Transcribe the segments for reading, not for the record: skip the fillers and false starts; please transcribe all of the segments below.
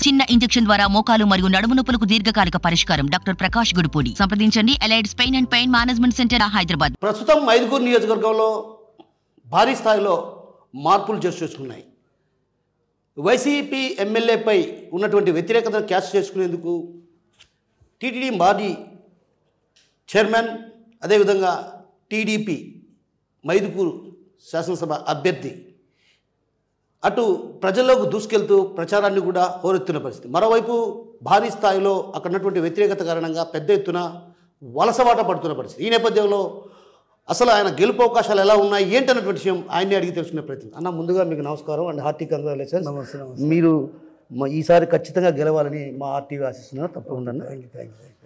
చిన్న ఇంజెక్షన్ ద్వారా మోకాలు మరియు నడుము నొప్పులకు దీర్ఘకాలిక పరిష్కారం. డాక్టర్ ప్రకాష్ గుడిపూడి. సంప్రదించండి. ఎలైడ్స్ pain and pain management centre, Hyderabad. ప్రస్తుతం మైదుకూరు నియోజకవర్గంలో భారీ స్థాయిలో మార్పులు చేసుకున్నాయి. వైసీపీ ఎమ్మెల్యేపై ఉన్నటువంటి వ్యతిరేకతను క్యాష్ చేసుకునేందుకు టీటీడీ మాజీ చైర్మన్, అదేవిధంగా టీడీపీ మైదుకూరు శాసనసభ అభ్యర్థి అటు ప్రజల్లోకి దూసుకెళ్తూ ప్రచారాన్ని కూడా హోరెత్తున్న పరిస్థితి. మరోవైపు భారీ స్థాయిలో అక్కడ ఉన్నటువంటి వ్యతిరేకత కారణంగా పెద్ద ఎత్తున వలసబాట పడుతున్న పరిస్థితి. ఈ నేపథ్యంలో అసలు ఆయన గెలుపు అవకాశాలు ఎలా ఉన్నాయి ఏంటన్నటువంటి విషయం ఆయన్ని అడిగి తెలుసుకునే ప్రయత్నం. అన్న, ముందుగా మీకు నమస్కారం అండ్ హార్టీ కంగ్రాచులేషన్స్. నమస్తే. మీరు ఈసారి ఖచ్చితంగా గెలవాలని మా ఆర్టీవీ ఆశిస్తున్నారు. తప్పకుండా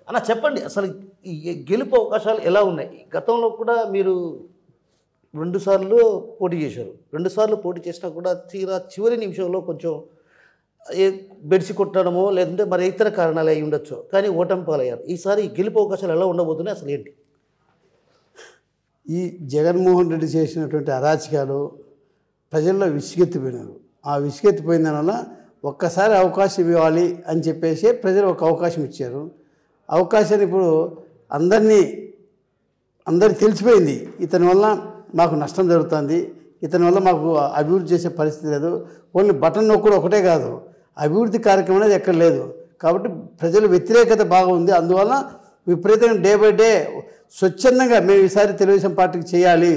అన్న, చెప్పండి అసలు ఈ గెలుపు అవకాశాలు ఎలా ఉన్నాయి? గతంలో కూడా మీరు 2 సార్లు పోటీ చేశారు. 2 సార్లు పోటీ చేసినా కూడా తీరా చివరి నిమిషంలో కొంచెం బెడిసి కొట్టడమో లేదంటే మరి ఇతర కారణాలు అయి ఉండొచ్చు, కానీ ఓటమి పాలయ్యారు. ఈసారి గెలుపు అవకాశాలు ఎలా ఉండబోతున్నాయి, అసలు ఏంటి? ఈ జగన్మోహన్ రెడ్డి చేసినటువంటి అరాచకాలు ప్రజల్లో విసిగెత్తిపోయినారు. ఆ విసిగెత్తిపోయిన వల్ల ఒక్కసారి అవకాశం ఇవ్వాలి అని చెప్పేసి ప్రజలు ఒక అవకాశం ఇచ్చారు. అవకాశాన్ని ఇప్పుడు అందరికి తెలిసిపోయింది. ఇతని వల్ల మాకు నష్టం జరుగుతుంది, ఇతని వల్ల మాకు అభివృద్ధి చేసే పరిస్థితి లేదు. ఓన్లీ బటన్ నొక్కడం ఒకటే కాదు, అభివృద్ధి కార్యక్రమం అనేది ఎక్కడ లేదు. కాబట్టి ప్రజల వ్యతిరేకత బాగా ఉంది. అందువల్ల విపరీతంగా డే బై డే స్వచ్ఛందంగా మేము ఈసారి తెలుగుదేశం పార్టీకి చేయాలి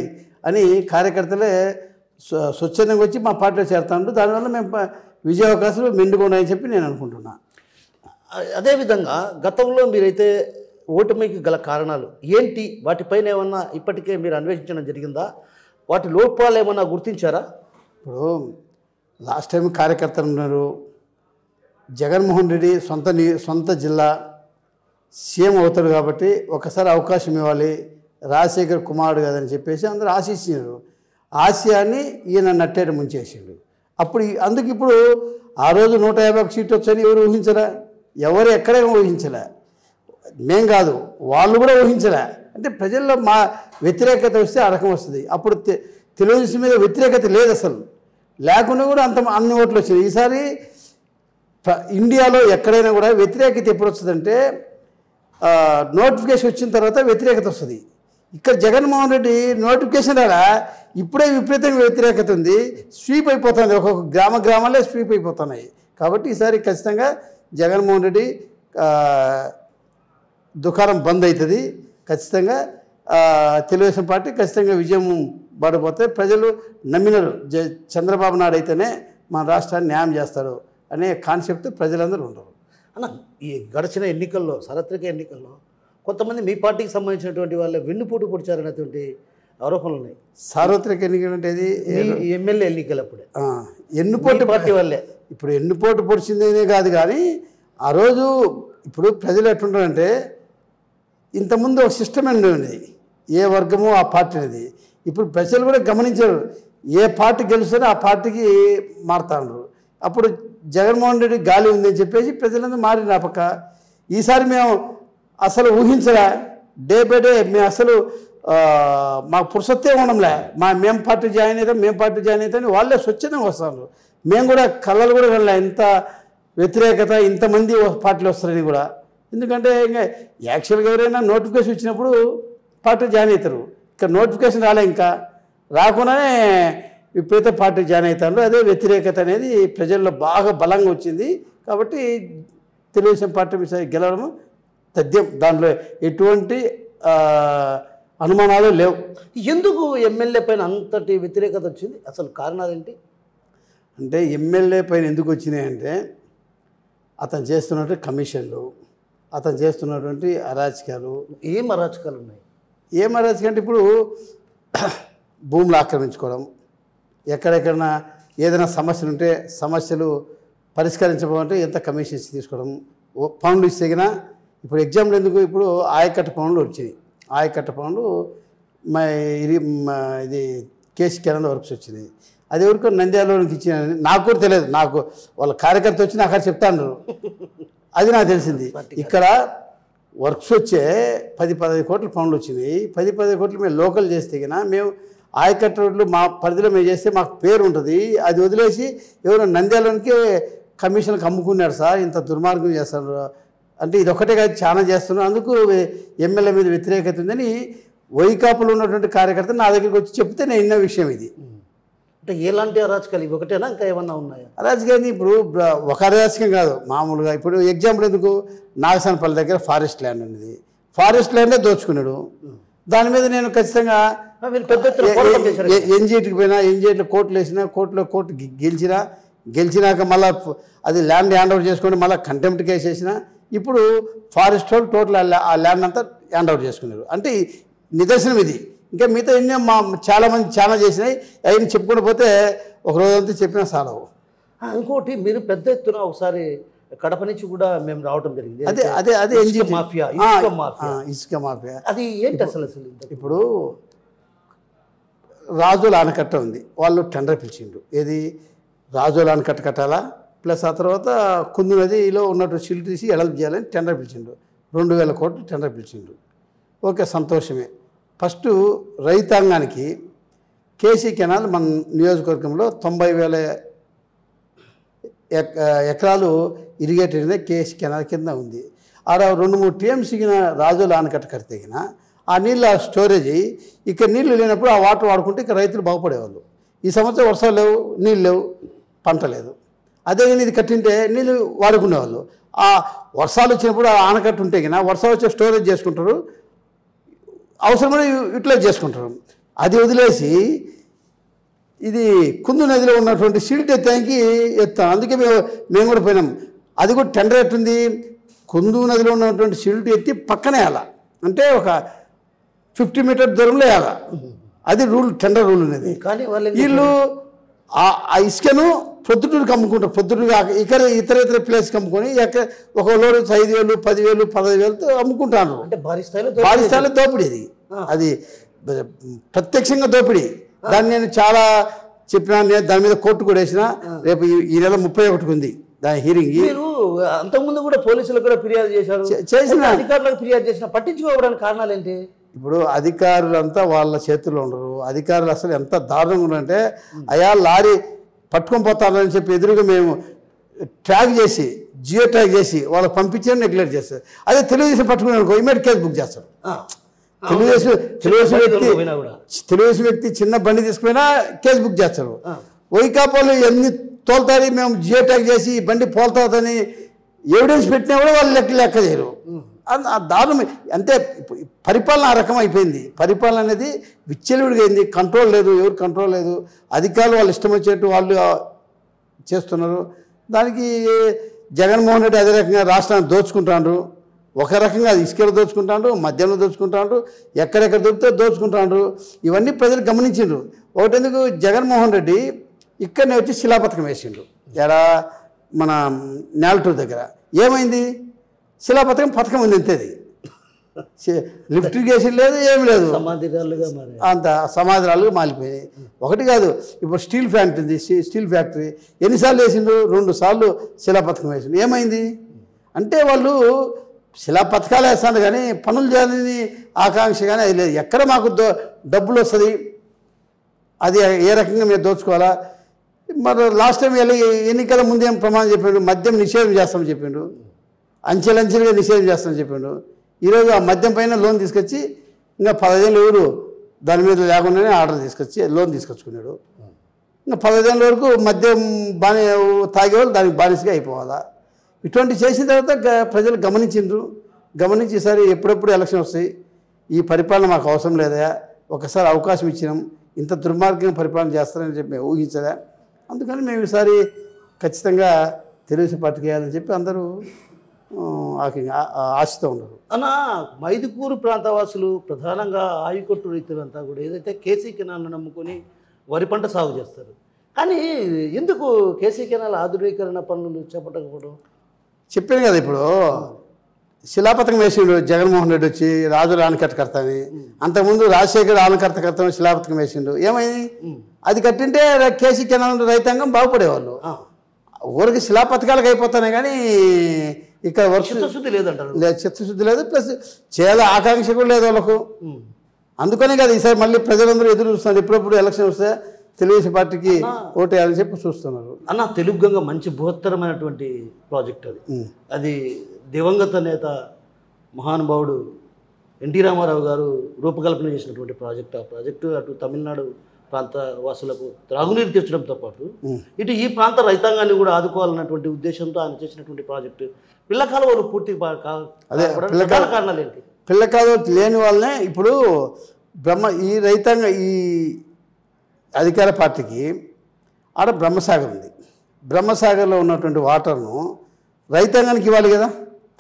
అని కార్యకర్తలే స్వచ్ఛందంగా వచ్చి మా పార్టీలో చేరుతాండ్రు. దానివల్ల మేము విజయ అవకాశాలు మెండుగా ఉన్నాయని చెప్పి నేను అనుకుంటున్నా. అదేవిధంగా గతంలో మీరైతే ఓటమికి గల కారణాలు ఏంటి, వాటిపైన ఏమన్నా ఇప్పటికే మీరు అన్వేషించడం జరిగిందా? వాటి లోపాలు ఏమన్నా గుర్తించారా? ఇప్పుడు లాస్ట్ టైం కార్యకర్తలు ఉన్నారు. జగన్మోహన్ రెడ్డి సొంత జిల్లా సీఎం అవుతాడు కాబట్టి ఒకసారి అవకాశం ఇవ్వాలి, రాజశేఖర్ కుమారుడు కదని చెప్పేసి అందరూ ఆశించారు. ఆశయాన్ని ఈయన నట్టేట ముంచేసిండు. అందుకు ఇప్పుడు ఆ రోజు 151 సీట్లు వచ్చని ఎవరు ఊహించరా? ఎవరు ఎక్కడేమో ఊహించలే. మేం కాదు, వాళ్ళు కూడా ఊహించలే. అంటే ప్రజల్లో మా వ్యతిరేకత వస్తే ఆ రకం వస్తుంది. అప్పుడు తెలుగుదేశం మీద వ్యతిరేకత లేదు, అసలు లేకుండా కూడా అన్ని ఓట్లు వచ్చినాయి. ఈసారి ఇండియాలో ఎక్కడైనా కూడా వ్యతిరేకత ఎప్పుడు వస్తుందంటే నోటిఫికేషన్ వచ్చిన తర్వాత వ్యతిరేకత వస్తుంది. ఇక్కడ జగన్మోహన్ రెడ్డి నోటిఫికేషన్ రాలా, ఇప్పుడే విపరీతంగా వ్యతిరేకత ఉంది. స్వీప్ అయిపోతుంది, ఒక్కొక్క గ్రామాలే స్వీప్ అయిపోతున్నాయి. కాబట్టి ఈసారి ఖచ్చితంగా జగన్మోహన్ రెడ్డి దుకాణం బంద్ అవుతుంది. ఖచ్చితంగా తెలుగుదేశం పార్టీ ఖచ్చితంగా విజయం పడిపోతే ప్రజలు నమ్మినారు. చంద్రబాబు నాయుడు అయితేనే మన రాష్ట్రాన్ని న్యాయం చేస్తాడు అనే కాన్సెప్ట్ ప్రజలందరూ ఉండరు. అన్న, ఈ గడిచిన ఎన్నికల్లో, సార్వత్రిక ఎన్నికల్లో కొంతమంది మీ పార్టీకి సంబంధించినటువంటి వాళ్ళే వెన్నుపోటు పొడిచారనేటువంటి ఆరోపణలు ఉన్నాయి. సార్వత్రిక ఎన్నికలు అంటే ఎమ్మెల్యే ఎన్నికలు అప్పుడే ఎన్నుపోటు పార్టీ వాళ్ళే. ఇప్పుడు ఎన్నుపోటు పొడిచిందనే కాదు, కానీ ఆ రోజు ఇప్పుడు ప్రజలు ఎట్లుంటారంటే ఇంతకుముందు ఒక సిస్టమ్ ఉండేది, ఏ వర్గమో ఆ పార్టీ అనేది. ఇప్పుడు ప్రజలు కూడా గమనించారు, ఏ పార్టీ గెలుస్తారో ఆ పార్టీకి మారుతాండ్రు. అప్పుడు జగన్మోహన్ రెడ్డి గాలి ఉందని చెప్పేసి ప్రజలందరూ మారిన పక్క. ఈసారి మేము అసలు ఊహించలే. డే బై డే మేము అసలు మాకు పురుషత్తే ఉండడంలే. మేము పార్టీ జాయిన్ అవుతాం వాళ్ళే స్వచ్ఛందంగా వస్తారు. మేము కూడా కళ్ళలు కూడా వెళ్ళా ఇంత వ్యతిరేకత, ఇంతమంది పార్టీలు వస్తారని కూడా. ఎందుకంటే ఇంకా యాక్చువల్గా ఎవరైనా నోటిఫికేషన్ వచ్చినప్పుడు పార్టీ జాయిన్ అవుతారు. ఇక్కడ నోటిఫికేషన్ ఇంకా రాకుండానే విపరీత పార్టీ జాయిన్ అవుతారు. అదే వ్యతిరేకత అనేది ప్రజల్లో బాగా బలంగా వచ్చింది. కాబట్టి తెలుగుదేశం పార్టీ గెలవడం తథ్యం, దాంట్లో ఎటువంటి అనుమానాలు లేవు. ఎందుకు ఎమ్మెల్యే పైన అంతటి వ్యతిరేకత వచ్చింది, అసలు కారణాలు ఏంటి? అంటే ఎమ్మెల్యే పైన ఎందుకు వచ్చినాయంటే అతను చేస్తున్నటువంటి కమిషన్లు, అతను చేస్తున్నటువంటి అరాచకాలు. ఏం అరాచకాలు ఉన్నాయి? ఏం అరాచకం అంటే ఇప్పుడు భూములు ఆక్రమించుకోవడం, ఎక్కడెక్కడన్నా ఏదైనా సమస్యలు ఉంటే సమస్యలు పరిష్కరించబోమంటే ఎంత కమిషన్స్ తీసుకోవడం, పనులు ఇస్తేగినా. ఇప్పుడు ఎగ్జాంపుల్ ఎందుకు, ఇప్పుడు ఆయకట్ట పనులు వచ్చినాయి. ఆయకట్ట పనులు ఇది కేసీ కెనాల్ వర్క్స్ వచ్చినాయి. అది ఎవరికో నంద్యాలలోకి ఇచ్చిన, నాకు కూడా తెలియదు. నాకు వాళ్ళ కార్యకర్త వచ్చి నాకు చెప్తాను, అది నాకు తెలిసింది. ఇక్కడ వర్క్స్ వచ్చే 10-15 కోట్ల పనులు వచ్చినాయి. 10-15 కోట్లు మేము లోకల్ చేస్తే కన్నా మేము ఆయకట్ట రోడ్లు మా పరిధిలో మేము చేస్తే మాకు పేరు ఉంటుంది. అది వదిలేసి ఎవరు నంద్యాలలోనికి కమిషన్కి అమ్ముకున్నాడు సార్, ఇంత దుర్మార్గం చేస్తారు అంటే ఇది ఒకటే కాదు చాలా చేస్తున్నారు, అందుకు ఎమ్మెల్యే మీద వ్యతిరేకత ఉందని వైకాపులో ఉన్నటువంటి కార్యకర్త నా దగ్గరికి వచ్చి చెప్తే నేను విన్న విషయం ఇది. అంటే ఎలాంటి అరాచకాలు ఇవి ఒకటేనా ఇంకా ఏమన్నా ఉన్నాయా? అరాజకాన్ని ఇప్పుడు ఒక అరాజకం కాదు, మామూలుగా ఇప్పుడు ఎగ్జాంపుల్ ఎందుకు నాగసానపల్లి దగ్గర ఫారెస్ట్ ల్యాండ్ ఉన్నది, ఫారెస్ట్ ల్యాండే దోచుకున్నాడు. దాని మీద నేను ఖచ్చితంగా ఎన్జిటికి పోయినా, ఎన్జిటిలో కోర్టులు వేసినా, కోర్టు గెలిచినాక మళ్ళీ అది ల్యాండ్ హ్యాండ్ ఓవర్ చేసుకొని మళ్ళీ కంటెంప్ట్ కేసు వేసినా, ఇప్పుడు ఫారెస్ట్ వాళ్ళు టోటల్ ఆ ల్యాండ్ అంతా హ్యాండ్ ఓవర్ చేసుకున్నారు. అంటే నిదర్శనం ఇది. ఇంకా మిగతా ఎన్నో చాలామంది చాలా చేసినాయి, అవన్నీ చెప్పుకుంటూ పోతే ఒక రోజంతా చెప్పినా చాలవు. ఇంకోటి మీరు పెద్ద ఎత్తున ఒకసారి కడప నుంచి కూడా మేము రావడం జరిగింది. అదే ఇసుక మాఫియా. అది ఏంటి అసలు? ఇప్పుడు రాజుల ఆనకట్ట ఉంది, వాళ్ళు టెండర్ పిలిచిండ్రు. ఏది రాజుల ఆనకట్ట కట్టాలా, ప్లస్ ఆ తర్వాత కుందు నదిలో ఉన్నట్టు సిల్ తీసి ఎడలు చేయాలని టెండర్ పిలిచిండ్రు. 2000 కోట్లు టెండర్ పిలిచిండ్రు. ఓకే, సంతోషమే. ఫస్ట్ రైతాంగానికి కేసీ కెనాల్ మన నియోజకవర్గంలో 90,000 ఎకరాలు ఇరిగేటెడ్ కేసీ కెనాల్ కింద ఉంది. ఆడ 2-3 టీఎంసీకిన రాజుల ఆనకట్ట కడితేగిన ఆ నీళ్ళ స్టోరేజ్ అయ్యి ఇక్కడ నీళ్లు లేనప్పుడు ఆ వాటర్ వాడుకుంటే ఇక్కడ రైతులు బాగుపడేవాళ్ళు. ఈ సంవత్సరం వర్షాలు లేవు, నీళ్ళు లేవు, పంట లేదు. అదే కానీ ఇది కట్టింటే నీళ్ళు వాడుకునేవాళ్ళు. ఆ వర్షాలు వచ్చినప్పుడు ఆ ఆనకట్ట ఉంటే కినా వర్షాలు వచ్చే స్టోరేజ్ చేసుకుంటారు, అవసరమైన యూటిలైజ్ చేసుకుంటారు. అది వదిలేసి ఇది కుందు నదిలో ఉన్నటువంటి సిల్ట్ ఎత్తానికి ఎత్తాం. అందుకే మేము కూడా పోయినాం. అది కూడా టెండర్ ఎట్టుంది, కుందు నదిలో ఉన్నటువంటి సిల్ట్ ఎత్తి పక్కనే వేయాల, అంటే ఒక 50 మీటర్ దూరంలో వేయాల. అది రూల్, టెండర్ రూల్ ఉన్నది. కానీ వీళ్ళు ఆ ఇసుకను పొద్దుటూరుకి అమ్ముకుంటారు. పొద్దుటూరుగా ఇతర ప్లేస్కి అమ్ముకొని ఒక లోడు 5,000, 10,000, 15,000తో అమ్ముకుంటారు. అంటే భారీ స్థాయిలో దోపిడీ. అది ప్రత్యక్షంగా దోపిడీ. దాన్ని నేను చాలా చెప్పినా, దాని మీద కోర్టు కూడా వేసిన. రేపు ఈ నెల 31 ఉంది దాని హీరింగ్. అంతకుముందు కూడా పోలీసులు కూడా ఫిర్యాదు చేసిన అధికారులకు ఫిర్యాదు చేసిన పట్టించుకోవడానికి కారణాలు ఏంటి? ఇప్పుడు అధికారులంతా వాళ్ళ చేతుల్లో ఉండరు. అధికారులు అసలు ఎంత దారుణంగా ఉన్నారంటే, అయా లారీ పట్టుకొని పోతారని చెప్పి ఎదురుగా మేము ట్రాక్ చేసి, జియో ట్రాక్ చేసి వాళ్ళకి పంపించని నెగ్లెక్ట్ చేస్తారు. అదే తెలుగుదేశం పట్టుకుని అనుకో, ఇమీడియట్ కేసు బుక్ చేస్తారు. తెలుగుదేశం వ్యక్తి చిన్న బండి తీసుకుపోయినా కేసు బుక్ చేస్తారు. వైకాపాలు ఎన్ని తోలుతారు, మేము జియో ట్యాగ్ చేసి బండి పోల్తాదని ఎవిడెన్స్ పెట్టినా కూడా వాళ్ళు లెక్క చేయరు. దారుణం. అంటే పరిపాలన ఆ రకం అయిపోయింది. పరిపాలన అనేది విచ్చలవిడిగా అయింది. కంట్రోల్ లేదు, ఎవరు కంట్రోల్ లేదు. అధికారులు వాళ్ళు ఇష్టం వచ్చేట్టు వాళ్ళు చేస్తున్నారు. దానికి జగన్మోహన్ రెడ్డి అదే రకంగా రాష్ట్రాన్ని దోచుకుంటాడు. ఒక రకంగా ఇసుకలు దోచుకుంటాడు, మద్యంలో దోచుకుంటాడు, ఎక్కడెక్కడ దొరికితే దోచుకుంటాడు. ఇవన్నీ ప్రజలు గమనించిండ్రు. ఒకటెందుకు జగన్మోహన్ రెడ్డి ఇక్కడనే వచ్చి శిలాపథకం వేసిండు. ఎరా మన నేలటూరు దగ్గర ఏమైంది, పథకం ఉంది అంతేది. లిఫ్ట్ ఇరిగేషన్ లేదు, ఏమి లేదు, అంత సమాధిరాలుగా మారిపోయినాయి. ఒకటి కాదు, ఇప్పుడు స్టీల్ ఫ్యాక్టరీ ఉంది, స్టీల్ ఫ్యాక్టరీ ఎన్నిసార్లు వేసిండు? 2 సార్లు శిలాపథకం వేసిండు. ఏమైంది అంటే వాళ్ళు శిలాపథకాలు వేస్తాడు కానీ పనులు చేయాలని ఆకాంక్ష కానీ అది లేదు. ఎక్కడ మాకు డబ్బులు వస్తుంది, అది ఏ రకంగా మేము దోచుకోవాలా. మరి లాస్ట్ టైం ఎన్నికల ముందేం ప్రమాణం చెప్పిండు, మద్యం నిషేధం చేస్తామని చెప్పిండు, అంచెలంచెలుగా నిషేధం చేస్తామని చెప్పిండు. ఈరోజు ఆ మద్యం పైన లోన్ తీసుకొచ్చి ఇంకా 15 ఏళ్ళు ఎవరు దాని మీద లేకుండానే ఆర్డర్ తీసుకొచ్చి లోన్ తీసుకొచ్చుకున్నాడు. ఇంకా 15 ఏళ్ళ వరకు మద్యం తాగేవాళ్ళు దానికి బానిసగా అయిపోవాలా. ఇటువంటి చేసిన తర్వాత ప్రజలు గమనించి ఈసారి ఎప్పుడెప్పుడు ఎలక్షన్ వస్తాయి, ఈ పరిపాలన మాకు అవసరం లేదా, ఒకసారి అవకాశం ఇచ్చినాం, ఇంత దుర్మార్గంగా పరిపాలన చేస్తారని చెప్పి మేము ఊహించదా. అందుకని మేము ఈసారి ఖచ్చితంగా తెలుగుదేశం పార్టీకి వేయాలని చెప్పి అందరూ ఆశతో ఉన్నారు. అన్న, మైదుకూరు ప్రాంతవాసులు ప్రధానంగా ఆయుకొట్టు రైతులంతా కూడా ఏదైతే కేసీ కెనాల్ను నమ్ముకొని వరి పంట సాగు చేస్తారు. కానీ ఎందుకు కేసీ కెనాల్ ఆధునీకరణ పనులు చేపట్టకపోవడం? చెప్పాను కదా, ఇప్పుడు శిలాపథకం వేసిండు జగన్మోహన్ రెడ్డి వచ్చి రాజుల ఆనకట్ట కడతాని. అంతకుముందు రాజశేఖర్ ఆనకట్ట కడతామని శిలాపథకం వేసిండు. ఏమైంది? అది కట్టింటే కేసీ కెనాల్ రైతాంగం బాగుపడేవాళ్ళు. ఊరికి శిలాపథకాలకు అయిపోతానే కానీ ఇక్కడ చిత్తశుద్ధి లేదంటారు. చిత్తశుద్ధి లేదు, ప్లస్ చేయాల ఆకాంక్ష కూడా లేదు వాళ్ళకు. అందుకనే కదా ఈసారి మళ్ళీ ప్రజలందరూ ఎదురు చూస్తున్నారు. ఎప్పుడప్పుడు ఎలక్షన్ వస్తే తెలుగుదేశం పార్టీకి ఓటేయాలని చెప్పి చూస్తున్నారు. అన్న తెలుగు గంగ మంచి బృహత్తరమైనటువంటి ప్రాజెక్ట్ అది. అది దివంగత నేత మహానుభావుడు ఎన్టీ రామారావు గారు రూపకల్పన చేసినటువంటి ప్రాజెక్ట్. ఆ ప్రాజెక్టు అటు తమిళనాడు ప్రాంత వాసులకు త్రాగునీరు తెచ్చడంతో పాటు ఇటు ఈ ప్రాంత రైతాంగాన్ని కూడా ఆదుకోవాలన్నటువంటి ఉద్దేశంతో ఆయన చేసినటువంటి ప్రాజెక్టు. పిల్ల కాలువలు పూర్తి కారణాలు ఏంటి? పిల్ల కాలువ లేని వాళ్ళనే ఇప్పుడు ఈ రైతాంగ ఈ అధికార పార్టీకి ఆడ బ్రహ్మసాగర్ ఉంది. బ్రహ్మసాగర్లో ఉన్నటువంటి వాటర్ను రైతాంగానికి ఇవ్వాలి కదా,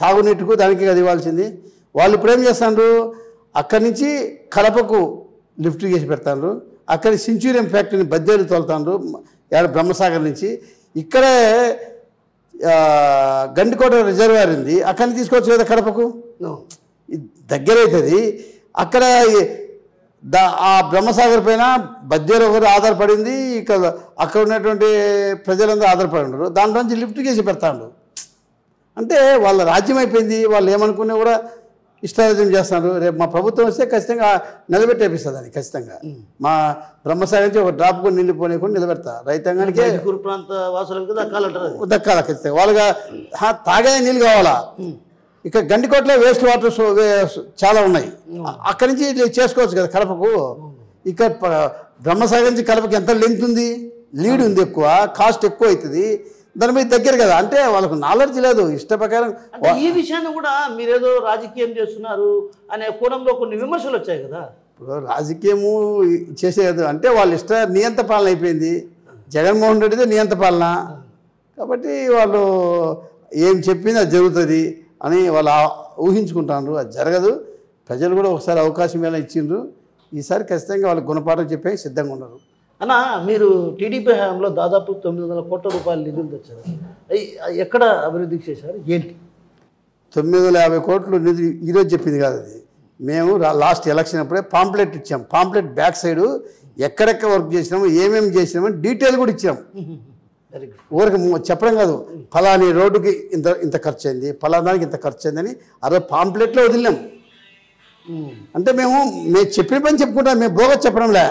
తాగునీటికు దానికి అది ఇవ్వాల్సింది. వాళ్ళు ఇప్పుడు ఏం చేస్తారు, అక్కడి నుంచి కడపకు లిఫ్ట్ చేసి పెడతారు, అక్కడి సెంచురియం ఫ్యాక్టరీని బద్దేలు తోలుతారు బ్రహ్మసాగర్ నుంచి. ఇక్కడే గండికోట రిజర్వాయర్ ఉంది, అక్కడిని తీసుకోవచ్చు కదా కడపకు, దగ్గర అవుతుంది. అక్కడ ఆ బ్రహ్మసాగర్ పైన బద్దేలు ఒకరు ఆధారపడింది, ఇక్కడ అక్కడ ఉన్నటువంటి ప్రజలందరూ ఆధారపడి ఉన్నారు. దాంట్లోంచి లిఫ్ట్ చేసి పెడతాడు. అంటే వాళ్ళ రాజ్యం అయిపోయింది. వాళ్ళు ఏమనుకున్నా కూడా ఇష్టారాజ్యం చేస్తున్నారు. రేపు మా ప్రభుత్వం వస్తే ఖచ్చితంగా నిలబెట్టేపిస్తుంది అని. ఖచ్చితంగా మా బ్రహ్మసాగర్ నుంచి ఒక డ్రాప్ కూడా నీళ్ళు పోనీకుండా నిలబెడతా. రైతాంగానికి ప్రాంత వాసులకు దక్కాల ఖచ్చితంగా. వాళ్ళగా తాగే నీళ్ళు కావాలా. ఇక్కడ గండికోటలో వేస్ట్ వాటర్ చాలా ఉన్నాయి, అక్కడి నుంచి చేసుకోవచ్చు కదా కడపకు. ఇక్కడ బ్రహ్మసాగర్ నుంచి కడపకి ఎంత లెంత్ ఉంది, లీడ్ ఉంది, ఎక్కువ కాస్ట్ ఎక్కువ అవుతుంది. దాని మీద దగ్గర కదా, అంటే వాళ్ళకు నాలెడ్జ్ లేదు. ఇష్ట ప్రకారం ఈ విషయాన్ని కూడా మీరేదో రాజకీయం చేస్తున్నారు అనే కోణంలో కొన్ని విమర్శలు వచ్చాయి కదా. ఇప్పుడు రాజకీయము చేసేది అంటే వాళ్ళ ఇష్ట నియంత పాలన అయిపోయింది. జగన్మోహన్ రెడ్డిదే నియంత పాలన కాబట్టి వాళ్ళు ఏం చెప్పింది అది జరుగుతుంది అని వాళ్ళు ఊహించుకుంటారు. అది జరగదు. ప్రజలు కూడా ఒకసారి అవకాశం ఎలా ఇచ్చిండ్రు, ఈసారి ఖచ్చితంగా వాళ్ళకి గుణపాఠం చెప్పే సిద్ధంగా ఉన్నారు. అన్న మీరు టీడీపీ హయాంలో దాదాపు 900 కోట్ల రూపాయల నిధులు తెచ్చారు. ఎక్కడ అభివృద్ధి చేశారు ఏంటి? 950 కోట్లు నిధులు ఈరోజు చెప్పింది కాదు అది. మేము లాస్ట్ ఎలక్షన్ అప్పుడే పాంప్లెట్ ఇచ్చాం. పాంప్లెట్ బ్యాక్ సైడు ఎక్కడెక్కడ వర్క్ చేసినాము, ఏమేమి చేసినామని డీటెయిల్ కూడా ఇచ్చాం. ఊరికి చెప్పడం కాదు, ఫలాని రోడ్డుకి ఇంత ఖర్చు అయింది, ఫలానానికి ఇంత ఖర్చు అయిందని అదే పాంప్లెట్లో వదిలినాం. అంటే మేము చెప్పిన పని చెప్పుకుంటాం, మేము బోగస్ చెప్పడంలే.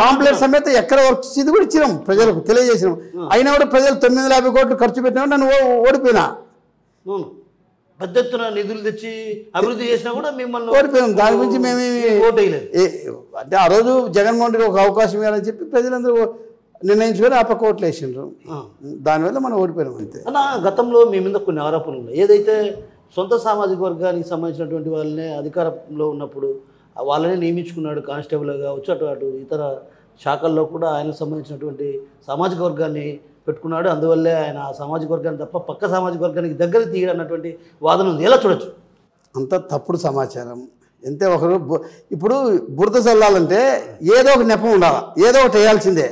పాంప్లెట్ సమేత ఎక్కడ వర్క్ చేసింది కూడా ఇచ్చినాం, ప్రజలకు తెలియజేసినాం. అయినా కూడా ప్రజలు 950 కోట్లు ఖర్చు పెట్టినా నన్ను ఓడిపోయినా. పెద్ద ఎత్తున నిధులు తెచ్చి అభివృద్ధి చేసినా కూడా మిమ్మల్ని ఓడిపోయాం. దాని గురించి మేము అంటే ఆ రోజు జగన్మోహన్ రెడ్డి ఒక అవకాశం ఇవ్వాలని చెప్పి ప్రజలందరూ నిర్ణయించుకొని ఆ పక్క ఓట్లు వేసిండ్రు. దానివల్ల మనం ఓడిపోయినాం అంతే. అన్న గతంలో మీ మీద కొన్ని ఆరోపణలు ఉన్నాయి. ఏదైతే సొంత సామాజిక వర్గానికి సంబంధించినటువంటి వాళ్ళనే అధికారంలో ఉన్నప్పుడు వాళ్ళనే నియమించుకున్నాడు కానిస్టేబుల్గా కావచ్చు, అటు ఇతర శాఖల్లో కూడా ఆయనకు సంబంధించినటువంటి సామాజిక వర్గాన్ని పెట్టుకున్నాడు. అందువల్లే ఆయన ఆ సామాజిక వర్గాన్ని తప్ప పక్క సామాజిక వర్గానికి దగ్గర తీయడన్నటువంటి వాదన ఉంది. ఎలా చూడొచ్చు? అంత తప్పుడు సమాచారం. ఎంతే ఒకరు ఇప్పుడు బురద చల్లాలంటే ఏదో ఒక నెపం ఉండాలి, ఏదో ఒకటి వేయాల్సిందే.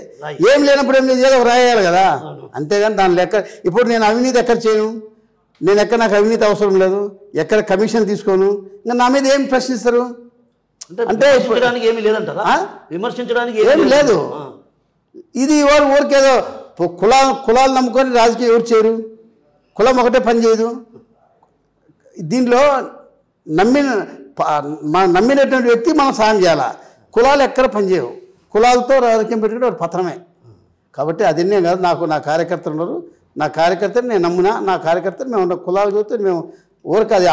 ఏం లేనప్పుడు ఏం లేదు, ఏదో ఒక రాయాలి కదా. అంతేగాని దాని లెక్క ఇప్పుడు నేను అవినీతి ఎక్కడ చేయను, నేను ఎక్కడ నాకు అవినీతి అవసరం లేదు, ఎక్కడ కమిషన్ తీసుకోను, ఇంకా నా మీద ఏం ప్రశ్నిస్తారు? అంటే ఏమీ లేదంటారా? విమర్శించడానికి ఏం లేదు. ఇది ఊరికేదో కులాలు నమ్ముకొని రాజకీయం ఎవరు చేయరు, కులం ఒకటే పని చేయదు. దీంట్లో నమ్మినటువంటి వ్యక్తి మనం సాయం చేయాలి. కులాలు ఎక్కడ పనిచేయవు, కులాలతో రాజకీయం పెట్టుకుంటే వాడు పత్రమే. కాబట్టి అదిన్నే కాదు, నాకు నా కార్యకర్తలు ఉన్నారు, నా కార్యకర్తని నేను నమ్మునా, నా కార్యకర్తలు మేము కులాలు చూస్తే మేము ఊరికి అది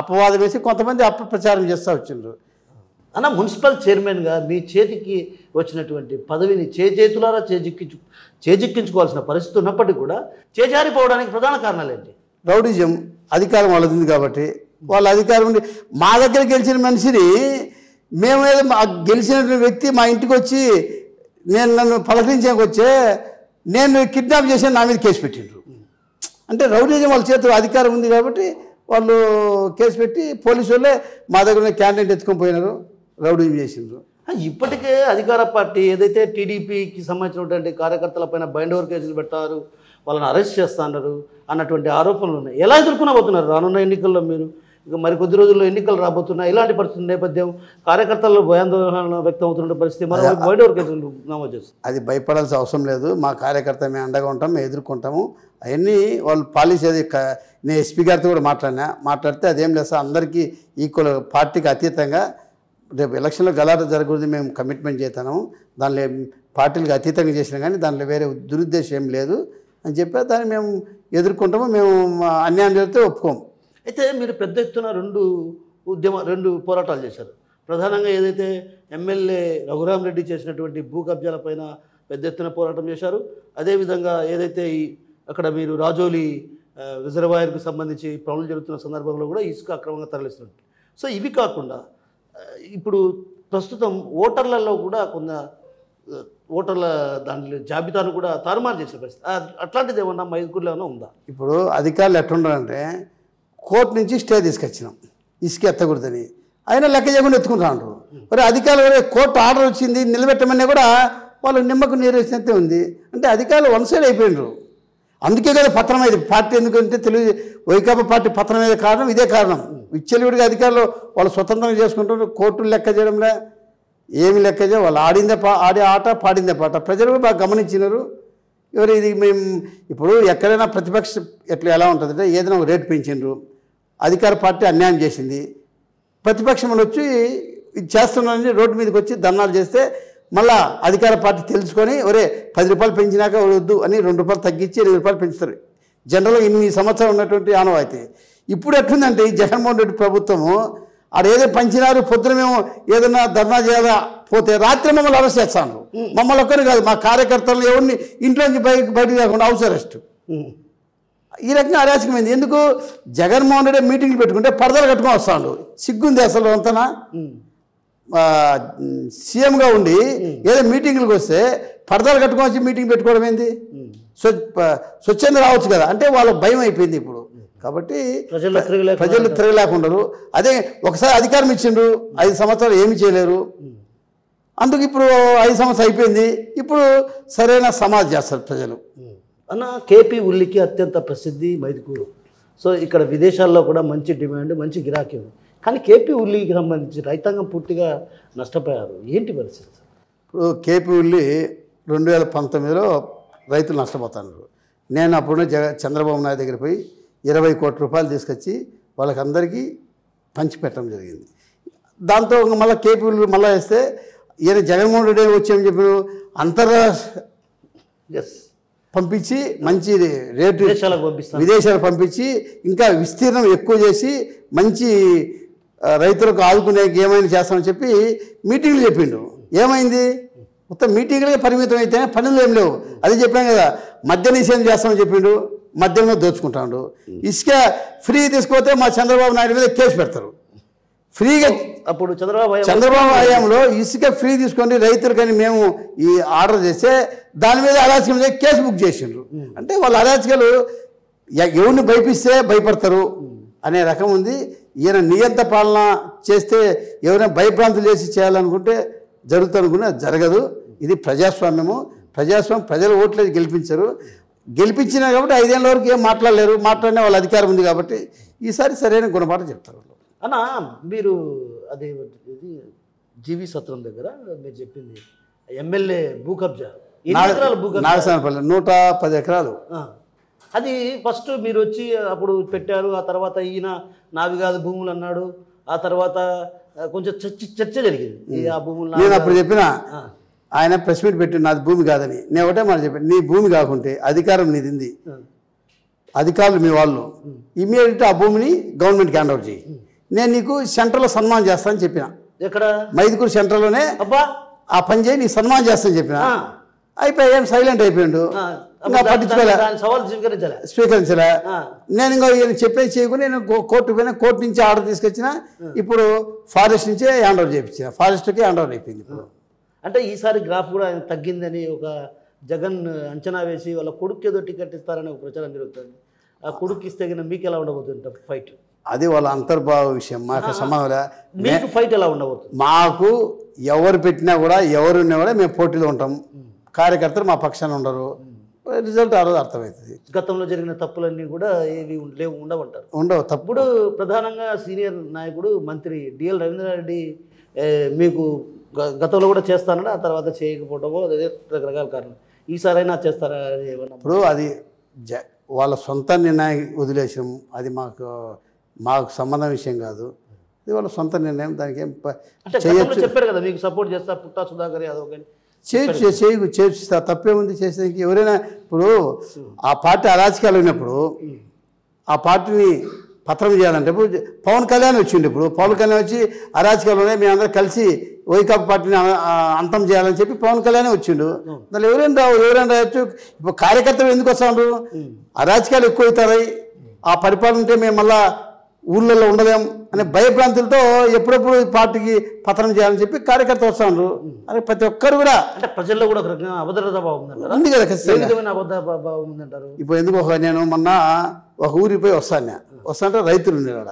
అపవాదం వేసి కొంతమంది అపప్రచారం చేస్తూ వచ్చిండ్రు. అన్న మున్సిపల్ చైర్మన్గా మీ చేతికి వచ్చినటువంటి పదవిని చేతులారా చేజిక్కించుకోవాల్సిన పరిస్థితి ఉన్నప్పటికీ కూడా చేజారిపోవడానికి ప్రధాన కారణాలు ఏంటి? రౌడిజం. అధికారం వాళ్ళది ఉంది కాబట్టి వాళ్ళ అధికారం ఉండి మా దగ్గర గెలిచిన మనిషిని మేమేదో గెలిచిన వ్యక్తి మా ఇంటికి వచ్చి నన్ను పలకరించడానికి వచ్చే నేను కిడ్నాప్ చేసి నా మీద కేసు పెట్టిండ్రు. అంటే రౌడిజం వాళ్ళ చేతిలో అధికారం ఉంది కాబట్టి వాళ్ళు కేసు పెట్టి పోలీసు వాళ్ళే మా దగ్గర క్యాండిడేట్ ఎత్తుకొని పోయినారు, రౌడిజం చేసిండ్రు. ఇప్పటికే అధికార పార్టీ ఏదైతే టీడీపీకి సంబంధించినటువంటి కార్యకర్తలపైన బైండ్ ఓవర్ కేసులు పెట్టారు, వాళ్ళని అరెస్ట్ చేస్తున్నారు అన్నటువంటి ఆరోపణలు ఉన్నాయి. ఎలా ఎదుర్కొనబోతున్నారు రానున్న ఎన్నికల్లో? మీరు ఇక మరి కొద్ది రోజుల్లో ఎన్నికలు రాబోతున్నాయి. ఇలాంటి పరిస్థితి నేపథ్యం కార్యకర్తల్లో భయాందోళన వ్యక్తం అవుతున్న పరిస్థితి మరో బైండ్ ఓవర్ కేసులు నమోదు చేస్తారు. అది భయపడాల్సిన అవసరం లేదు. మా కార్యకర్త మేము అండగా ఉంటాం, మేము ఎదుర్కొంటాము. అవన్నీ వాళ్ళు పాలిసీ అది నేను ఎస్పీ గారితో కూడా మాట్లాడితే అదేం లేదు సార్, అందరికీ ఈక్వల్, పార్టీకి అతీతంగా రేపు ఎలక్షన్లో గలాట జరగకూడదు మేము కమిట్మెంట్ చేస్తాము, దానిలో పార్టీలకు అతీతంగా చేసినా కానీ దానిలో వేరే దురుద్దేశం ఏం లేదు అని చెప్పి దాన్ని మేము ఎదుర్కొంటాము. మేము అన్యాయం జరిగితే ఒప్పుకోము. అయితే మీరు పెద్ద ఎత్తున రెండు పోరాటాలు చేశారు. ప్రధానంగా ఏదైతే ఎమ్మెల్యే రఘురామరెడ్డి చేసినటువంటి భూ కబ్జాలపైన పెద్ద ఎత్తున పోరాటం చేశారు. అదేవిధంగా ఏదైతే అక్కడ మీరు రాజోలి రిజర్వాయర్కు సంబంధించి పనులు జరుగుతున్న సందర్భంలో కూడా ఇసుక అక్రమంగా తరలిస్తున్నారు. సో ఇవి కాకుండా ఇప్పుడు ప్రస్తుతం ఓటర్లలో కూడా కొంత ఓటర్ల దాంట్లో జాబితాను కూడా తారుమారు చేసే పరిస్థితి, అట్లాంటిది ఏమన్నా మైదుకూరులో ఏమైనా ఉందా? ఇప్పుడు అధికారులు ఎట్లుండారంటే కోర్టు నుంచి స్టే తీసుకొచ్చినాం ఇసుక ఎత్తకూడదని, అయినా లెక్క చేయకుండా ఎత్తుకుంటారు. మరి అధికారులు కోర్టు ఆర్డర్ వచ్చింది నిలబెట్టమని కూడా వాళ్ళు నిమ్మకు నీరు వేసినట్టే ఉంది. అంటే అధికారులు వన్ సైడ్ అయిపోయినారు. అందుకే కదా పత్రం అయింది పార్టీ. ఎందుకంటే తెలుగు వైకాపా పార్టీ పత్రం అయ్యే కారణం ఇదే కారణం. విచ్చలవిడిగా అధికారులు వాళ్ళు స్వతంత్రంగా చేసుకుంటారు. కోర్టులు లెక్క చేయడంలో ఏమి లెక్క చేయ వాళ్ళు ఆడే ఆట పాడిందే పాట. ప్రజలు కూడా బాగా గమనించినారు. ఎవరు ఇది మేము ఇప్పుడు ఎక్కడైనా ప్రతిపక్షం ఎలా ఉంటుందంటే ఏదైనా ఒక రేటు పెంచిండ్రు, అధికార పార్టీ అన్యాయం చేసింది, ప్రతిపక్షం వచ్చి ఇది చేస్తున్నారని రోడ్డు మీదకి వచ్చి ధర్నాలు చేస్తే మళ్ళా అధికార పార్టీ తెలుసుకొని ఒరే 10 రూపాయలు పెంచినాక వద్దు అని 2 రూపాయలు తగ్గించి 8 రూపాయలు పెంచుతారు. జనరల్గా ఇన్ని సంవత్సరాలు ఉన్నటువంటి ఆనవాయితీ. ఇప్పుడు ఎట్లుందంటే ఈ జగన్మోహన్ రెడ్డి ప్రభుత్వము ఏదో పంచినారు, పొద్దున మేము ఏదైనా ధర్నా చేయాలా పోతే రాత్రి మమ్మల్ని అరెస్ట్ చేస్తాను. మమ్మల్ని ఒక్కరు కాదు, మా కార్యకర్తలను ఎవరిని ఇంట్లోంచి బయటకు రాకుండా హౌస్ అరెస్ట్. ఈ రకంగా అరాచకమైంది. ఎందుకు జగన్మోహన్ రెడ్డి మీటింగ్లు పెట్టుకుంటే పరదలు కట్టుకొని వస్తాడు. సిగ్గుంది అసలు అంతనా? సీఎంగా ఉండి ఏదో మీటింగ్లకు వస్తే పరదాలు కట్టుకొని వచ్చి మీటింగ్ పెట్టుకోవడం ఏంది? స్వచ్ఛంద రావచ్చు కదా. అంటే వాళ్ళకి భయం అయిపోయింది ఇప్పుడు. కాబట్టి ప్రజలు తిరగలేకుండారు. అదే ఒకసారి అధికారం ఇచ్చిండ్రు, 5 సంవత్సరాలు ఏమి చేయలేరు. అందుకు ఇప్పుడు 5 సంవత్సరాలు అయిపోయింది. ఇప్పుడు సరైన సమాజ్ చేస్తారు ప్రజలు. అన్న కేపీ ఉల్లికి అత్యంత ప్రసిద్ధి మైదుకూరు. సో ఇక్కడ విదేశాల్లో కూడా మంచి డిమాండ్, మంచి గిరాకీ ఉంది. కానీ కేపీ ఉల్లికి సంబంధించి రైతాంగం పూర్తిగా నష్టపోయారు. ఏంటి పరిస్థితి? ఇప్పుడు కేపీ ఉల్లి 2019లో రైతులు నష్టపోతున్నారు. నేను అప్పుడు చంద్రబాబు నాయుడు దగ్గర పోయి 20 కోట్ల రూపాయలు తీసుకొచ్చి వాళ్ళకందరికీ పంచిపెట్టడం జరిగింది. దాంతో మళ్ళీ కేపీ ఉల్లి మళ్ళీ వేస్తే ఈయన జగన్మోహన్ రెడ్డి వచ్చామని చెప్పి అంతర్రాష్ట్ర పంపించి మంచి రేటు విదేశాలకు పంపించి ఇంకా విస్తీర్ణం ఎక్కువ చేసి మంచి రైతులకు ఆదుకునేకి ఏమైనా చేస్తామని చెప్పి మీటింగ్లు చెప్పిండు. ఏమైంది? మొత్తం మీటింగ్లకే పరిమితం అయితేనే పనులు ఏం లేవు. అది చెప్పాం కదా, మద్య నిషేధం చేస్తామని చెప్పిండు, మద్యంలో దోచుకుంటాడు. ఇసుక ఫ్రీ తీసుకుపోతే మా చంద్రబాబు నాయుడు మీద కేసు పెడతారు. ఫ్రీగా అప్పుడు చంద్రబాబు హయాంలో ఇసుక ఫ్రీ తీసుకొని రైతులకని మేము ఈ ఆర్డర్ చేస్తే దాని మీద అరాచకం కేసు బుక్ చేసిండ్రు. అంటే వాళ్ళ అరాచకాలు ఎవరిని భయపిస్తే భయపడతారు అనే రకం ఉంది. ఈయన నియంత పాలన చేస్తే ఎవరైనా భయభ్రాంతులు చేసి చేయాలనుకుంటే జరుగుతుందనుకున్నా జరగదు. ఇది ప్రజాస్వామ్యము. ప్రజాస్వామ్యం ప్రజలు ఓట్లేదు గెలిపించరు. గెలిపించినా కాబట్టి 5 ఏళ్ళ వరకు ఏం మాట్లాడలేరు. మాట్లాడినా వాళ్ళ అధికారం ఉంది కాబట్టి ఈసారి సరైన గుణపాఠం చెప్తారు. అన్న మీరు అదే జీవి సత్రం దగ్గర మీరు చెప్పింది ఎమ్మెల్యే భూ కబ్జా, నాగసానపల్లి 110 ఎకరాలు. అది ఫస్ట్ మీరు వచ్చి అప్పుడు పెట్టారు. ఆ తర్వాత ఈయన నావి కాదు భూములు అన్నాడు. ఆ తర్వాత కొంచెం చర్చ జరిగింది ఆ భూములు. నేను అప్పుడు చెప్పిన ఆయన ప్రెస్ మీట్ పెట్టి నాది భూమి కాదని. నేను ఒకటే మాట చెప్పాను, నీ భూమి కాకుంటే అధికారం నీదింది, అధికారులు మీ వాళ్ళు, ఇమీడియట్ ఆ భూమిని గవర్నమెంట్కి హ్యాండ్ ఓవర్ చేయి. నేను నీకు సెంటర్లో సన్మానం చేస్తానని చెప్పిన. ఎక్కడ? మైదుకూరు సెంటర్లోనే. అబ్బా ఆ పని చేయి, నీకు సన్మానం చేస్తానని చెప్పిన. అయిపోయి ఏం సైలెంట్ అయిపోయాడు. పట్టించుకోలే, స్వీకరించలే. నేను ఇంకా ఈయన చెప్పేది చేయకుండా నేను కోర్టు పోయినా, కోర్టు నుంచి ఆర్డర్ తీసుకొచ్చిన. ఇప్పుడు ఫారెస్ట్ నుంచే హ్యాండ్ ఓవర్ చేయించిన. ఫారెస్ట్కి హ్యాండ్ ఓవర్ అయిపోయింది. ఇప్పుడు అంటే ఈసారి గ్రాఫ్ కూడా తగ్గిందని ఒక జగన్ అంచనా వేసి వాళ్ళ కొడుకు ఏదో టికెట్ ఇస్తారని ఒక ప్రచారం జరుగుతుంది. ఆ కొడుకు ఇస్తే మీకు ఎలా ఉండబోతుంది ఫైట్? అది వాళ్ళ అంతర్భావ విషయం, మాకు సంబంధం. మీకు ఫైట్ ఎలా ఉండబోతుంది? మాకు ఎవరు పెట్టినా కూడా ఎవరున్నా కూడా మేము పోటీలో ఉంటాం. కార్యకర్తలు మా పక్షాన ఉండరు. రిజల్ట్ ఆ రోజు అర్థమవుతుంది. గతంలో జరిగిన తప్పులన్నీ కూడా ఏవి ఉండవంటారు? ఉండవు. తప్పుడు ప్రధానంగా సీనియర్ నాయకుడు మంత్రి డిఎల్ రవీంద్రారెడ్డి మీకు గతంలో కూడా చేస్తానని, ఆ తర్వాత చేయకపోవడమో రకరకాల కారణం. ఈసారైనా చేస్తారా? ఇప్పుడు అది వాళ్ళ సొంత నిర్ణయం వదిలేసాం. అది మాకు సంబంధం విషయం కాదు. ఇది వాళ్ళ సొంత నిర్ణయం, దానికి ఏం అంటే గతంలో చెప్పారు కదా మీకు సపోర్ట్ చేస్తా పుట్టా సుధాకర్ యాదవ్ కానీ. చేయొచ్చు తప్పేముంది చేసేదానికి. ఎవరైనా ఇప్పుడు ఆ పార్టీ అరాజకాలు ఉన్నప్పుడు ఆ పార్టీని పత్రం చేయాలంటే ఇప్పుడు పవన్ కళ్యాణ్ వచ్చిండు. ఇప్పుడు పవన్ కళ్యాణ్ వచ్చి అరాజకాలు ఉన్నాయి మేమందరం కలిసి వైకాపా పార్టీని అంతం చేయాలని చెప్పి పవన్ కళ్యాణ్ వచ్చిండు. దానిలో ఎవరైనా రావచ్చు. ఇప్పుడు కార్యకర్తలు ఎందుకు వస్తాడు? అరాజకాలు ఎక్కువ అవుతాయి, ఆ పరిపాలన ఉంటే మేము మళ్ళా ఊళ్ళల్లో ఉండలేం అనే భయభ్రాంతులతో ఎప్పుడెప్పుడు పార్టీకి పతనం చేయాలని చెప్పి కార్యకర్త వస్తాను. అదే ప్రతి ఒక్కరు కూడా అంటే ప్రజల్లో కూడా ఒక రకంగా అభద్రతా భావం ఉంది కదా ఖచ్చితంగా. అభద్రతా భావం ఉందంటారు. ఇప్పుడు ఎందుకు నేను మొన్న ఒక ఊరికి పోయి వస్తానంటే రైతులు ఉండేవాడ.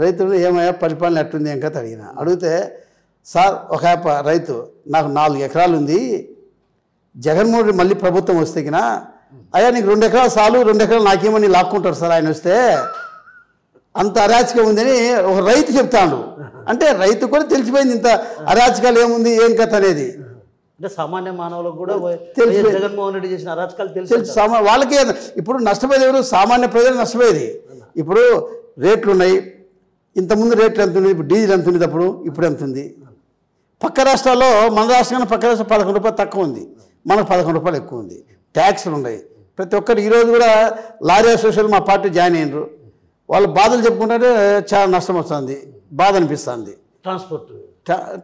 రైతులు ఏమయ్యా పరిపాలన ఎట్టుంది ఇంకా అడిగితే, సార్ ఒక రైతు నాకు 4 ఎకరాలు ఉంది, జగన్మోహన్ రెడ్డి మళ్ళీ ప్రభుత్వం వస్తే కినా అయ్యా నీకు 2 ఎకరాలు చాలు, 2 ఎకరాలు నాకేమని లాక్కుంటారు సార్ ఆయన వస్తే, అంత అరాచకం ఉందని ఒక రైతు చెప్తాడు. అంటే రైతు కూడా తెలిసిపోయింది ఇంత అరాచకాలు ఏముంది ఏం కథ అనేది. అంటే సామాన్య మానవులకు కూడా జగన్మోహన్ రెడ్డి చేసిన అరాచకాలు తెలుసు. వాళ్ళకే ఇప్పుడు నష్టపోయేది ఎవరు? సామాన్య ప్రజలు నష్టపోయేది. ఇప్పుడు రేట్లు ఉన్నాయి, ఇంతకుముందు రేట్లు ఎంత ఉంది, ఇప్పుడు డీజిల్ ఎంత ఉంది, ఇప్పుడు ఎంత ఉంది. పక్క రాష్ట్రాల్లో మన రాష్ట్రం పక్క రాష్ట్రం 11 రూపాయలు తక్కువ ఉంది, మనకు 11 రూపాయలు ఎక్కువ ఉంది. ట్యాక్స్లు ఉన్నాయి ప్రతి ఒక్కరు. ఈరోజు కూడా లారీ అసోసియేషన్ మా పార్టీ జాయిన్ అయినరు. వాళ్ళు బాధలు చెప్పుకుంటే చాలా నష్టం వస్తుంది, బాధ అనిపిస్తుంది.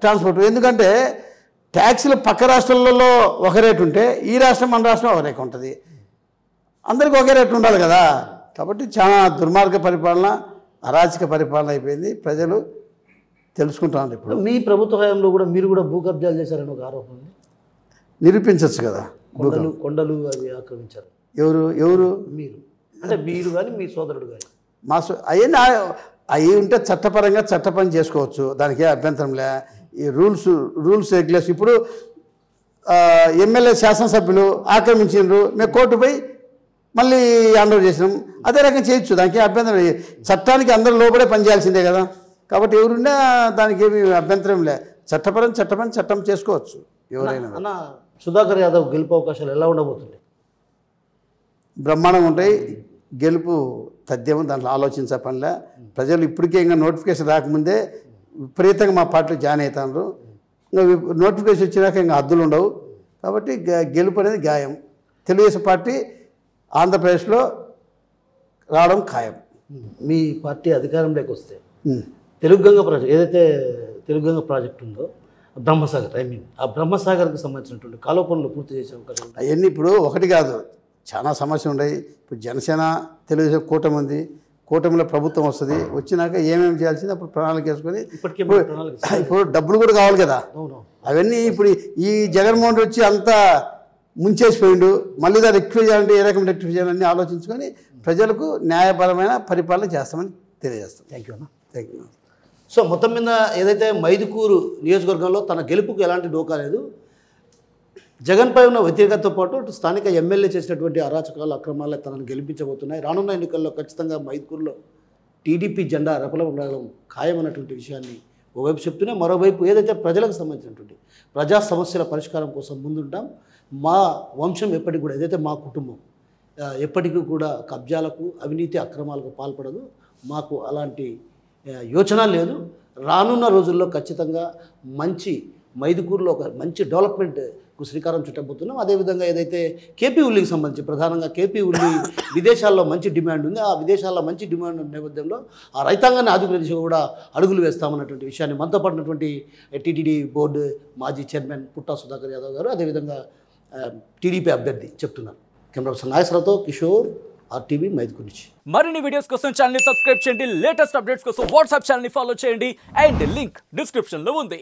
ట్రాన్స్పోర్ట్ ఎందుకంటే ట్యాక్సీలు పక్క రాష్ట్రాలలో ఒక రేటు ఉంటే ఈ రాష్ట్రం మన రాష్ట్రం ఒక రేటు ఉంటుంది, అందరికీ ఒకే రేటు ఉండాలి కదా. కాబట్టి చాలా దుర్మార్గ పరిపాలన, అరాచక పరిపాలన అయిపోయింది. ప్రజలు తెలుసుకుంటున్నారు. ఇప్పుడు మీ ప్రభుత్వ హయాంలో కూడా మీరు కూడా భూ కబ్జాలు చేశారని ఒక ఆరోపణ ఉంది. నిరూపించవచ్చు కదా. కొండలు అవి ఆక్రమించారు. ఎవరు? మీరు. అంటే మీరు కానీ మీ సోదరుడు కానీ. అవి ఉంటే చట్ట పని చేసుకోవచ్చు, దానికి అభ్యంతరంలే. ఈ రూల్స్ రెగ్యులేషన్. ఇప్పుడు ఎమ్మెల్యే శాసనసభ్యులు ఆక్రమించారు, మేము కోర్టు పోయి మళ్ళీ హ్యాండ్ ఓవర్ చేసినాం, అదే రకంగా చేయొచ్చు, దానికి అభ్యంతరం. చట్టానికి అందరూ లోపడే పనిచేయాల్సిందే కదా. కాబట్టి ఎవరున్నా దానికి ఏమి అభ్యంతరం లే. చట్టం చేసుకోవచ్చు ఎవరైనా. అన్న సుధాకర్ యాదవ్ గెలుపు అవకాశాలు ఎలా ఉండబోతుంది? బ్రహ్మాండంగా ఉంటాయి. గెలుపు తథ్యం, దాంట్లో ఆలోచించే పనిలే. ప్రజలు ఇప్పటికే ఇంకా నోటిఫికేషన్ రాకముందే విపరీతంగా మా పార్టీలో జాయిన్ అవుతారు. ఇంకా నోటిఫికేషన్ వచ్చినాక ఇంకా హద్దులు ఉండవు. కాబట్టి గెలుపు అనేది ఖాయం. తెలుగుదేశం పార్టీ ఆంధ్రప్రదేశ్లో రావడం ఖాయం. మీ పార్టీ అధికారంలోకి వస్తే తెలుగుగంగ ప్రాజెక్ట్ ఏదైతే తెలుగుగంగ ప్రాజెక్ట్ ఉందో బ్రహ్మసాగర్, ఆ బ్రహ్మసాగర్కి సంబంధించినటువంటి కాలువ పనులు పూర్తి చేసే అవకాశం అవన్నీ ఇప్పుడు ఒకటి కాదు, చాలా సమస్యలు ఉన్నాయి. ఇప్పుడు జనసేన తెలుగుదేశం కూటమి ఉంది, కూటమిలో ప్రభుత్వం వస్తుంది. వచ్చినాక ఏమేమి చేయాల్సింది అప్పుడు ప్రణాళిక వేసుకొని, ఇప్పుడు డబ్బులు కూడా కావాలి కదా. అవన్నీ ఇప్పుడు ఈ జగన్మోహన్ రెడ్డి వచ్చి అంతా ముంచేసిపోయిండు, మళ్ళీ దాన్ని రెక్టిఫై చేయాలంటే ఏ రకం రెక్టిఫై చేయాలని ఆలోచించుకొని ప్రజలకు న్యాయపరమైన పరిపాలన చేస్తామని తెలియజేస్తాం. Thank you. అన్న. సో మొత్తం మీద ఏదైతే మైదుకూరు నియోజకవర్గంలో తన గెలుపుకు ఎలాంటి డోకా లేదు, జగన్పై ఉన్న వ్యతిరేకతతో పాటు స్థానిక ఎమ్మెల్యే చేసినటువంటి అరాచకాలు, అక్రమాలే తనను గెలిపించబోతున్నాయి. రానున్న ఎన్నికల్లో ఖచ్చితంగా మైదుకూరులో టీడీపీ జెండా రెపరెపలాడడం ఖాయమన్నటువంటి విషయాన్ని ఓవైపు చెప్తూనే, మరోవైపు ఏదైతే ప్రజలకు సంబంధించినటువంటి ప్రజా సమస్యల పరిష్కారం కోసం ముందుంటాం, మా వంశం ఎప్పటికి కూడా, ఏదైతే మా కుటుంబం ఎప్పటికీ కూడా కబ్జాలకు, అవినీతి అక్రమాలకు పాల్పడదు, మాకు అలాంటి యోచన లేదు. రానున్న రోజుల్లో ఖచ్చితంగా మైదుకూరులో ఒక మంచి డెవలప్మెంట్కు శ్రీకారం చుట్టబోతున్నాం. అదేవిధంగా ఏదైతే కేపీ ఉల్లికి సంబంధించి ప్రధానంగా కేపీ ఉల్లి విదేశాల్లో మంచి డిమాండ్ ఉంది, ఆ విదేశాల్లో మంచి డిమాండ్ ఉన్న నేపథ్యంలో ఆ రైతాంగాన్ని ఆదుకునే దిశగా కూడా అడుగులు వేస్తామన్నటువంటి విషయాన్ని మనతో పాటున్నటువంటి టీటీడీ బోర్డు మాజీ చైర్మన్ పుట్టా సుధాకర్ యాదవ్ గారు, అదేవిధంగా టీడీపీ అభ్యర్థి చెప్తున్నారు. కెమెరా పర్సన్ నాగేశ్వరరావుతో కిషోర్, RTV మైదుకూరు నుంచి. మరిన్ని వీడియోస్ కోసం ఛానల్ ని సబ్స్క్రైబ్ చేయండి, లేటెస్ట్ అప్డేట్స్ కోసం వాట్సాప్ ఛానల్ ని ఫాలో చేయండి, అండ్ లింక్ డిస్క్రిప్షన్ లో ఉంది.